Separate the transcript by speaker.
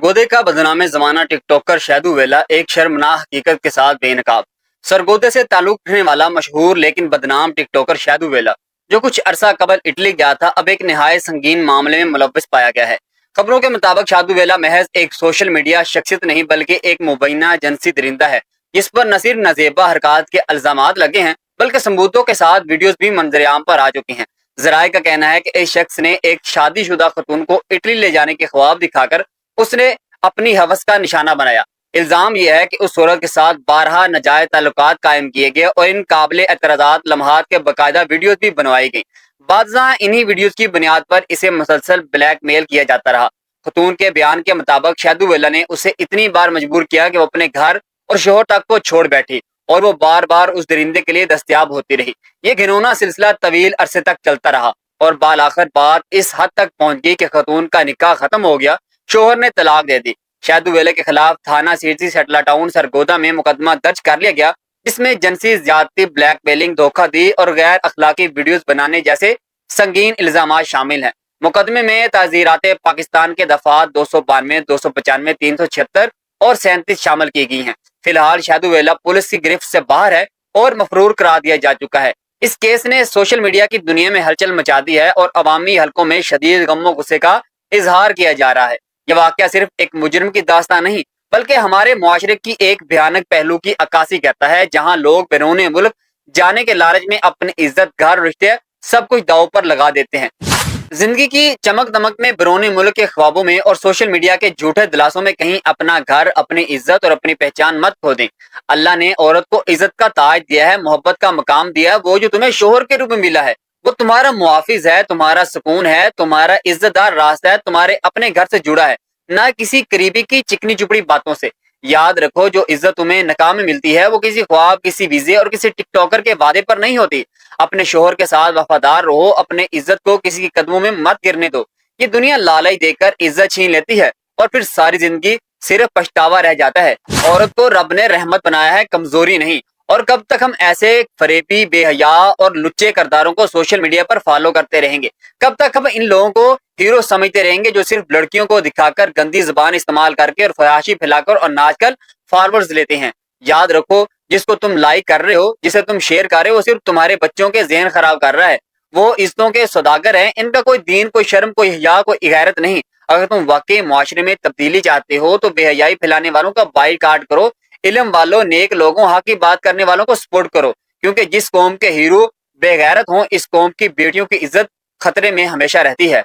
Speaker 1: सरगोदे का बदनाम जमाना टिकटॉकर शैदू वेला एक शर्मनाक हकीकत के साथ बेनकाब। सरगोदे से ताल्लुक रखने वाला मशहूर लेकिन बदनाम टिकटॉकर शैदू वेला, जो कुछ अरसा कबल इटली गया था, अब एक निहायत संगीन मामले में मुलव्वस पाया गया है। खबरों के मुताबिक शैदू वेला महज एक सोशल मीडिया शख्सियत नहीं बल्कि एक मुबैना जिनसी दरिंदा है, जिस पर न सिर्फ नजेबा हरकत के इल्जामात लगे हैं बल्कि सबूतों के साथ वीडियोस भी मंजरेआम पर आ चुकी हैं। जराये का कहना है कि इस शख्स ने एक शादीशुदा खतून को इटली ले जाने के ख्वाब दिखाकर उसने अपनी हवस का निशाना बनाया। इल्जाम यह है कि उस औरत के साथ बारहा नाजायज ताल्लुकात कायम किए गए और इन काबिले एतराजात लम्हात के बाकायदा वीडियोस भी बनवाई गई। बादशाह इन्हीं वीडियोस की बुनियाद पर इसे मुसलसल ब्लैकमेल किया जाता रहा। खतून के बयान के मुताबिक शैदू वेला ने उसे इतनी बार मजबूर किया कि वो अपने घर और शोहर तक को छोड़ बैठी और वो बार बार उस दरिंदे के लिए दस्तयाब होती रही। ये घिनौना सिलसिला तवील अरसे तक चलता रहा और बाल आखिर बात इस हद तक पहुंच गई कि खतून का निकाह खत्म हो गया, शोहर ने तलाक दे दी। शैदू वेले के खिलाफ थाना सीटी सेटला टाउन सरगोदा में मुकदमा दर्ज कर लिया गया, जिसमें जिनसी ज्यादती, ब्लैकमेलिंग, धोखाधड़ी और गैर अखलाकी वीडियोस बनाने जैसे संगीन इल्जामात शामिल हैं। मुकदमे में ताज़ीरात पाकिस्तान के दफात 292, 295, 376 और 37 शामिल की गई हैं। फिलहाल शैदू वेला पुलिस की गिरफ्त से बाहर है और मफरूर करार दिया जा चुका है। इस केस ने सोशल मीडिया की दुनिया में हलचल मचा दी है और अवामी हलकों में शदीद गम गुस्से का इजहार किया जा रहा है। यह वाकया सिर्फ एक मुजरिम की दास्तान नहीं बल्कि हमारे मुआशरे की एक भयानक पहलू की अक्कासी करता है, जहां लोग बैरून मुल्क जाने के लालच में अपनी इज्जत, घर, रिश्ते सब कुछ दांव पर लगा देते हैं। जिंदगी की चमक दमक में, बैरून मुल्क के ख्वाबों में और सोशल मीडिया के झूठे दिलासों में कहीं अपना घर, अपनी इज्जत और अपनी पहचान मत खो दें। अल्लाह ने औरत को इज्जत का ताज दिया है, मोहब्बत का मकाम दिया है। वो जो तुम्हें शोहर के रूप में मिला है वो तुम्हारा मुआफिज है, तुम्हारा सुकून है, तुम्हारा इज्जतदार रास्ता है, तुम्हारे अपने घर से जुड़ा है, ना किसी करीबी की चिकनी चुपड़ी बातों से। याद रखो, जो इज्जत तुम्हें नकाम में मिलती है वो किसी ख्वाब, किसी वीजे और किसी टिकटॉकर के वादे पर नहीं होती। अपने शोहर के साथ वफादार रहो, अपने इज्जत को किसी के कदमों में मत गिरने दो। ये दुनिया लालच देकर इज्जत छीन लेती है और फिर सारी जिंदगी सिर्फ पछतावा रह जाता है। औरत को रब ने रहमत बनाया है, कमजोरी नहीं। और कब तक हम ऐसे फरेबी, बेहया और लुच्चे करदारों को सोशल मीडिया पर फॉलो करते रहेंगे? कब तक हम इन लोगों को हीरो समझते रहेंगे जो सिर्फ लड़कियों को दिखाकर, गंदी जुबान इस्तेमाल करके और फयाशी फैलाकर और नाचकर फॉलोअर्स लेते हैं? याद रखो, जिसको तुम लाइक कर रहे हो, जिसे तुम शेयर कर रहे हो, वो सिर्फ तुम्हारे बच्चों के ज़हन खराब कर रहा है। वो इज्जतों के सौदागर हैं, इनका कोई दीन, कोई शर्म, कोई हया, कोई गैरत नहीं। अगर तुम वाकई मुआशरे में तब्दीली चाहते हो तो बेहयाई फैलाने वालों का बाइकाट करो, इल्म वालों, नेक लोगों, हक की बात करने वालों को सपोर्ट करो, क्योंकि जिस कौम के हीरो बेगैरत हों, इस कौम की बेटियों की इज्जत खतरे में हमेशा रहती है।